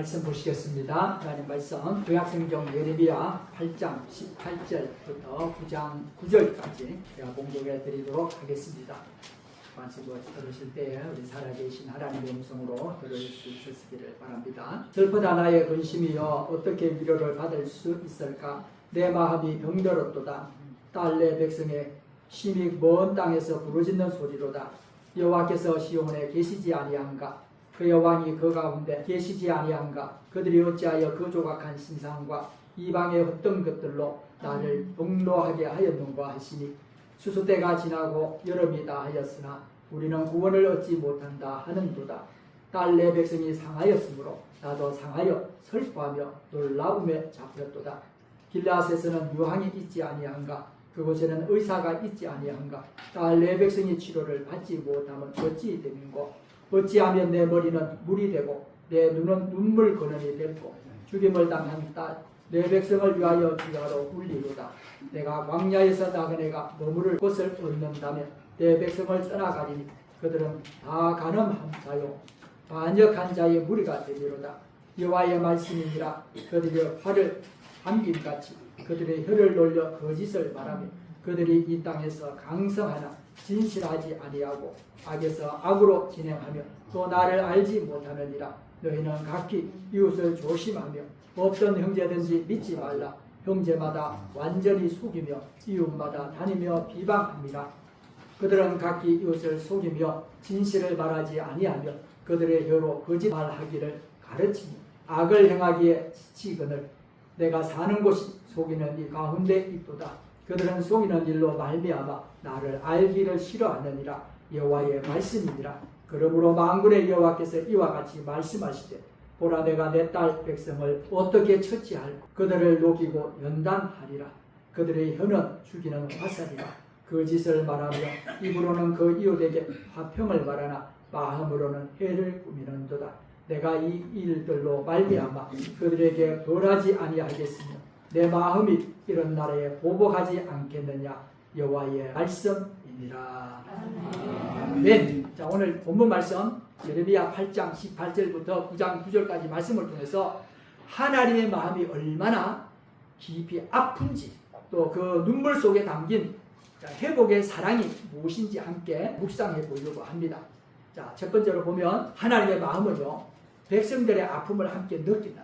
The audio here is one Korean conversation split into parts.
말씀 보시겠습니다. 하나님 말씀 구약성경 예레미야 8장 18절부터 9장 9절까지 제가 봉독해 드리도록 하겠습니다. 말씀을 들으실 때에 우리 살아계신 하나님의 음성으로 들을 수 있으시기를 바랍니다. 슬프다 나의 근심이여 어떻게 위로를 받을 수 있을까? 내 마음이 병들었도다. 딸 내 백성의 심히 먼 땅에서 부르짖는 소리로다. 여호와께서 시온에 계시지 아니한가? 그 여호와니 그 가운데 계시지 아니한가? 그들이 어찌하여 그 조각한 신상과 이방의 헛된 것들로 나를 폭로하게 하였는가 하시니 수수때가 지나고 여름이 다 하였으나 우리는 구원을 얻지 못한다 하는도다. 딸 내 백성이 상하였으므로 나도 상하여 슬퍼하며 놀라움에 잡혔도다. 길라앗에서는 유황이 있지 아니한가? 그곳에는 의사가 있지 아니한가? 딸 내 백성이 치료를 받지 못하면 어찌 되는고? 어찌하면 내 머리는 물이 되고 내 눈은 눈물 근원이 되고 죽임을 당한 딸 내 백성을 위하여 귀하로 울리로다. 내가 광야에서 나그네가 머무를 곳을 얻는다면 내 백성을 떠나가리니 그들은 다 간음한 자요 반역한 자의 무리가 되리로다. 여호와의 말씀이니라. 그들이 활을 함김같이 그들의 혀를 놀려 거짓을 말하며 그들이 이 땅에서 강성하나 진실하지 아니하고 악에서 악으로 진행하며 또 나를 알지 못하느니라. 너희는 각기 이웃을 조심하며 어떤 형제든지 믿지 말라. 형제마다 완전히 속이며 이웃마다 다니며 비방합니다. 그들은 각기 이웃을 속이며 진실을 말하지 아니하며 그들의 혀로 거짓말하기를 가르치며 악을 행하기에 지치거늘 내가 사는 곳이 속이는 이 가운데 있도다. 그들은 속이는 일로 말미암아 나를 알기를 싫어하느니라. 여호와의 말씀이니라. 그러므로 만군의 여호와께서 이와 같이 말씀하시되 보라 내가 내 딸 백성을 어떻게 처치할고 그들을 녹이고 연단하리라. 그들의 혀는 죽이는 화살이라. 그 짓을 말하며 입으로는 그 이웃에게 화평을 말하나 마음으로는 해를 꾸미는도다. 내가 이 일들로 말미암아 그들에게 벌하지 아니하겠으며 내 마음이 이런 날에 보복하지 않겠느냐. 여호와의 말씀이니라. 아멘. 자, 오늘 본문 말씀 예레미야 8장 18절부터 9장 9절까지 말씀을 통해서 하나님의 마음이 얼마나 깊이 아픈지 또 그 눈물 속에 담긴 회복의 사랑이 무엇인지 함께 묵상해 보려고 합니다. 자, 첫 번째로 보면 하나님의 마음은요 백성들의 아픔을 함께 느낀다.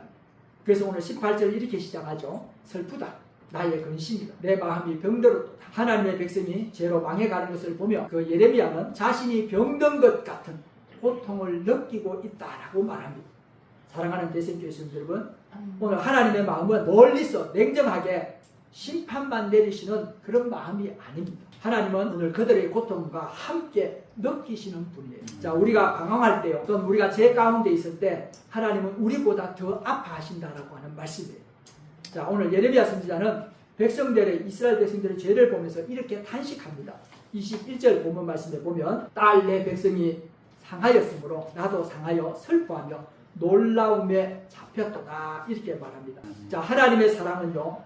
그래서 오늘 18절 이렇게 시작하죠. 슬프다 나의 근심이다. 내 마음이 병들었다. 하나님의 백성이 죄로 망해가는 것을 보며 그 예레미야는 자신이 병든 것 같은 고통을 느끼고 있다라고 말합니다. 사랑하는 대생교회 성도 여러분, 오늘 하나님의 마음은 멀리서 냉정하게 심판만 내리시는 그런 마음이 아닙니다. 하나님은 오늘 그들의 고통과 함께 느끼시는 분이에요. 자, 우리가 방황할 때요, 또는 우리가 죄 가운데 있을 때 하나님은 우리보다 더 아파하신다라고 하는 말씀이에요. 자, 오늘 예레미야 선지자는 백성들의 이스라엘 백성들의 죄를 보면서 이렇게 탄식합니다. 21절 본문 말씀에 보면 딸 내 백성이 상하였으므로 나도 상하여 슬퍼하며 놀라움에 잡혔도다 이렇게 말합니다. 자, 하나님의 사랑은요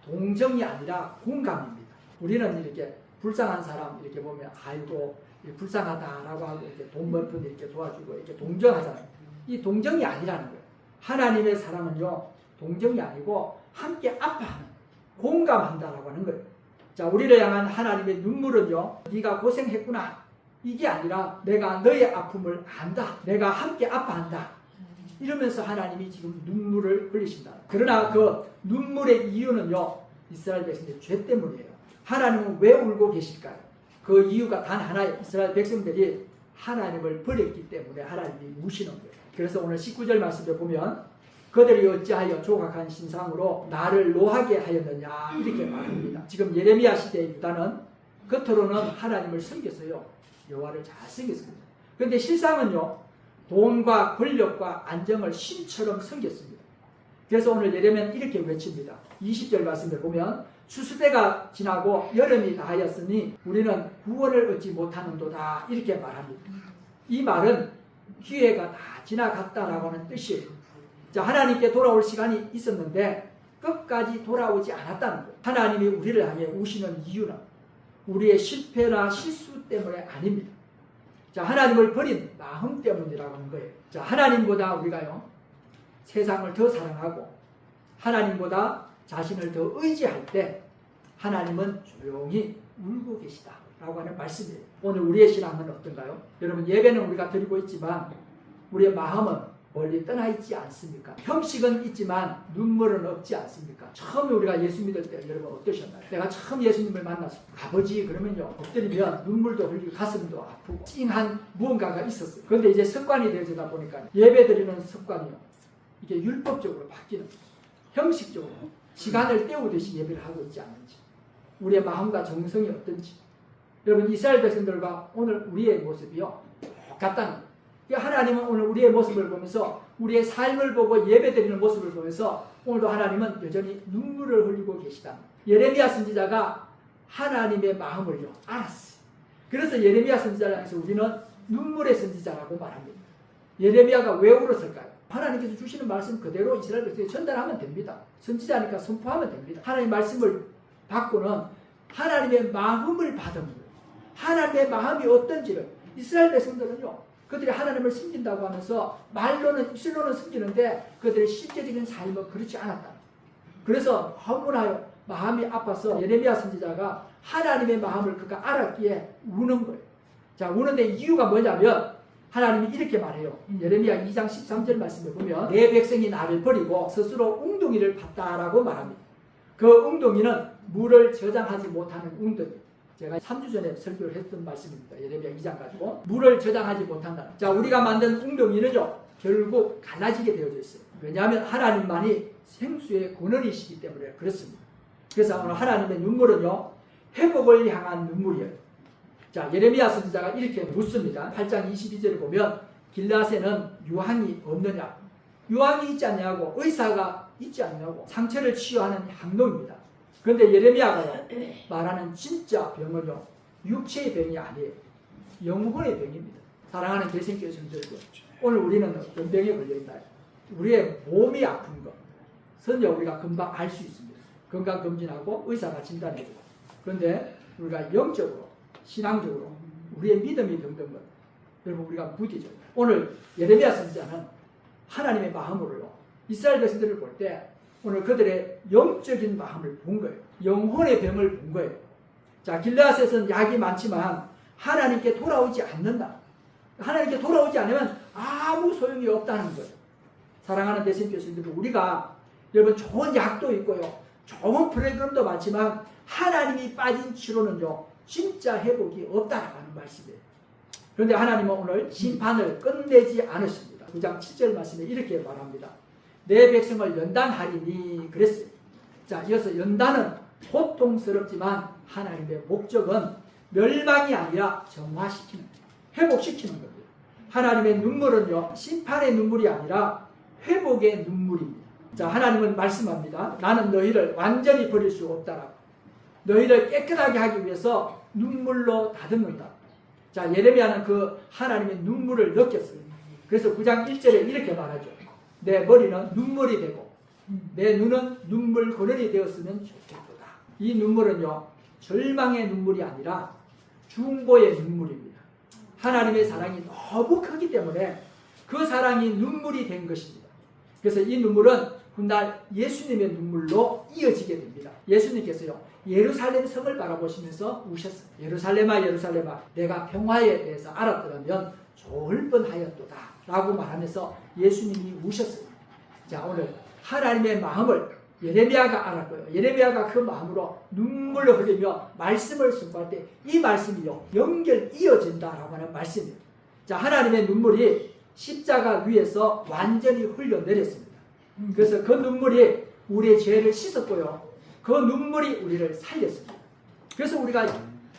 동정이 아니라 공감입니다. 우리는 이렇게 불쌍한 사람 이렇게 보면 아이고 불쌍하다라고 하고 이렇게 돈 몇 푼 이렇게 도와주고 이렇게 동정하잖아요. 이 동정이 아니라는 거예요. 하나님의 사랑은요 동정이 아니고 함께 아파하는 공감한다라고 하는 거예요. 자, 우리를 향한 하나님의 눈물은요 네가 고생했구나 이게 아니라 내가 너의 아픔을 안다. 내가 함께 아파한다. 이러면서 하나님이 지금 눈물을 흘리신다. 그러나 그 눈물의 이유는요 이스라엘 백성들의 죄 때문이에요. 하나님은 왜 울고 계실까요? 그 이유가 단 하나예요. 이스라엘 백성들이 하나님을 버렸기 때문에 하나님이 우시는 거예요. 그래서 오늘 19절 말씀을 보면 그들이 어찌하여 조각한 신상으로 나를 노하게 하였느냐 이렇게 말합니다. 지금 예레미야 시대의 유다는 겉으로는 하나님을 섬겼어요. 여호와를 잘 섬겼습니다. 그런데 실상은요 돈과 권력과 안정을 신처럼 섬겼습니다. 그래서 오늘 예레미야는 이렇게 외칩니다. 20절 말씀을 보면 추수때가 지나고 여름이 다 하였으니 우리는 구원을 얻지 못하는도다 이렇게 말합니다. 이 말은 기회가 다 지나갔다라고 하는 뜻이에요. 자, 하나님께 돌아올 시간이 있었는데 끝까지 돌아오지 않았다는 거예요. 하나님이 우리를 향해 우시는 이유는 우리의 실패나 실수 때문에 아닙니다. 자, 하나님을 버린 마음 때문이라고 하는 거예요. 자, 하나님보다 우리가요 세상을 더 사랑하고 하나님보다 자신을 더 의지할 때 하나님은 조용히 울고 계시다 라고 하는 말씀이에요. 오늘 우리의 신앙은 어떤가요? 여러분, 예배는 우리가 드리고 있지만 우리의 마음은 멀리 떠나 있지 않습니까? 형식은 있지만 눈물은 없지 않습니까? 처음에 우리가 예수 믿을 때 여러분 어떠셨나요? 내가 처음 예수님을 만났을 때 아버지 그러면요, 엎드리면 눈물도 흘리고 가슴도 아프고 찡한 무언가가 있었어요. 그런데 이제 습관이 되어지다 보니까 예배 드리는 습관이요, 이게 율법적으로 바뀌는 거예요. 형식적으로 시간을 때우듯이 예배를 하고 있지 않는지, 우리의 마음과 정성이 어떤지. 여러분, 이스라엘 백성들과 오늘 우리의 모습이요 똑같다는 거예요. 하나님은 오늘 우리의 모습을 보면서, 우리의 삶을 보고 예배드리는 모습을 보면서 오늘도 하나님은 여전히 눈물을 흘리고 계시다. 예레미야 선지자가 하나님의 마음을요 알았어요. 그래서 예레미야 선지자를 향해서 우리는 눈물의 선지자라고 말합니다. 예레미야가 왜 울었을까요? 하나님께서 주시는 말씀 그대로 이스라엘 백성에게 전달하면 됩니다. 선지자니까 선포하면 됩니다. 하나님의 말씀을 받고는 하나님의 마음을 받은 거예요. 하나님의 마음이 어떤지를. 이스라엘 백성들은요, 그들이 하나님을 섬긴다고 하면서 말로는, 입술로는 섬기는데 그들의 실제적인 삶은 그렇지 않았다. 그래서 너무나 마음이 아파서 예레미야 선지자가 하나님의 마음을 그가 알았기에 우는 거예요. 자, 우는데 이유가 뭐냐면 하나님이 이렇게 말해요. 예레미야 2장 13절 말씀에 보면 내 백성이 나를 버리고 스스로 웅덩이를 팠다라고 말합니다. 그 웅덩이는 물을 저장하지 못하는 웅덩이. 제가 3주 전에 설교를 했던 말씀입니다. 예레미야 2장 가지고 물을 저장하지 못한다. 자, 우리가 만든 웅덩이는요 결국 갈라지게 되어져 있어요. 왜냐하면 하나님만이 생수의 근원이시기 때문에 그렇습니다. 그래서 오늘 하나님의 눈물은요 회복을 향한 눈물이에요. 자, 예레미야 선지자가 이렇게 묻습니다. 8장 22절을 보면 길앗에는 유황이 없느냐, 유황이 있지 않냐고, 의사가 있지 않냐고, 상처를 치유하는 향로입니다. 그런데 예레미야가 말하는 진짜 병은요 육체의 병이 아니에요. 영혼의 병입니다. 사랑하는 대생교회 성도들, 오늘 우리는 어떤 병에 걸려있나요? 우리의 몸이 아픈 것은요 우리가 금방 알 수 있습니다. 건강검진하고 의사가 진단해주고. 그런데 우리가 영적으로, 신앙적으로 우리의 믿음이 병든 것, 여러분 우리가 부디죠. 오늘 예레미야 선지자는 하나님의 마음으로요 이스라엘 백성들을 볼 때 오늘 그들의 영적인 마음을 본 거예요. 영혼의 병을 본 거예요. 자, 길앗에서는 약이 많지만 하나님께 돌아오지 않는다. 하나님께 돌아오지 않으면 아무 소용이 없다는 거예요. 사랑하는 대생교회 성도들, 우리가 여러분 좋은 약도 있고요, 좋은 프로그램도 많지만 하나님이 빠진 치료는요 진짜 회복이 없다라고 하는 말씀이에요. 그런데 하나님은 오늘 심판을 끝내지 않으십니다. 9장 7절 말씀에 이렇게 말합니다. 내 백성을 연단하리니 그랬어요. 자, 이어서 연단은 고통스럽지만 하나님의 목적은 멸망이 아니라 정화시키는, 회복시키는 겁니다. 하나님의 눈물은요 심판의 눈물이 아니라 회복의 눈물입니다. 자, 하나님은 말씀합니다. 나는 너희를 완전히 버릴 수 없다라고. 너희를 깨끗하게 하기 위해서 눈물로 다듬는다. 자, 예레미야는 그 하나님의 눈물을 느꼈어요. 그래서 9장 1절에 이렇게 말하죠. 내 머리는 눈물이 되고 내 눈은 눈물 근원이 되었으면 좋겠도다. 이 눈물은요 절망의 눈물이 아니라 중보의 눈물입니다. 하나님의 사랑이 너무 크기 때문에 그 사랑이 눈물이 된 것입니다. 그래서 이 눈물은 훗날 예수님의 눈물로 이어지게 됩니다. 예수님께서요 예루살렘 성을 바라보시면서 우셨어요. 예루살렘아 예루살렘아, 내가 평화에 대해서 알았더라면 좋을 뻔하였도다 라고 말하면서 예수님이 우셨어요. 자, 오늘 하나님의 마음을 예레미야가 알았고요. 예레미야가 그 마음으로 눈물을 흘리며 말씀을 선포할 때 이 말씀이요 연결 이어진다라고 하는 말씀이에요. 자, 하나님의 눈물이 십자가 위에서 완전히 흘러내렸습니다. 그래서 그 눈물이 우리의 죄를 씻었고요, 그 눈물이 우리를 살렸습니다. 그래서 우리가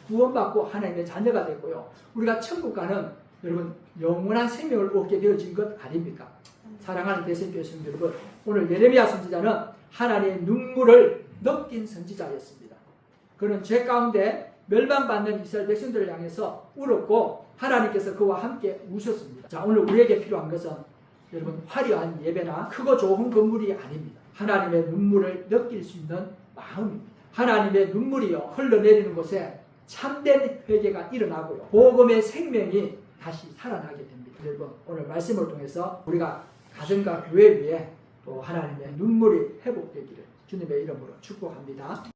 구원받고 하나님의 자녀가 됐고요, 우리가 천국 가는 여러분 영원한 생명을 얻게 되어진 것 아닙니까? 사랑하는 대생교회 성도 여러분, 오늘 예레미야 선지자는 하나님의 눈물을 느낀 선지자였습니다. 그는 죄 가운데 멸망받는 이스라엘 백성들을 향해서 울었고 하나님께서 그와 함께 우셨습니다. 자, 오늘 우리에게 필요한 것은 여러분 화려한 예배나 크고 좋은 건물이 아닙니다. 하나님의 눈물을 느낄 수 있는 마음입니다. 하나님의 눈물이요 흘러내리는 곳에 참된 회개가 일어나고요, 복음의 생명이 다시 살아나게 됩니다. 여러분 오늘 말씀을 통해서 우리가 가정과 교회 위에 또 하나님의 눈물이 회복되기를 주님의 이름으로 축복합니다.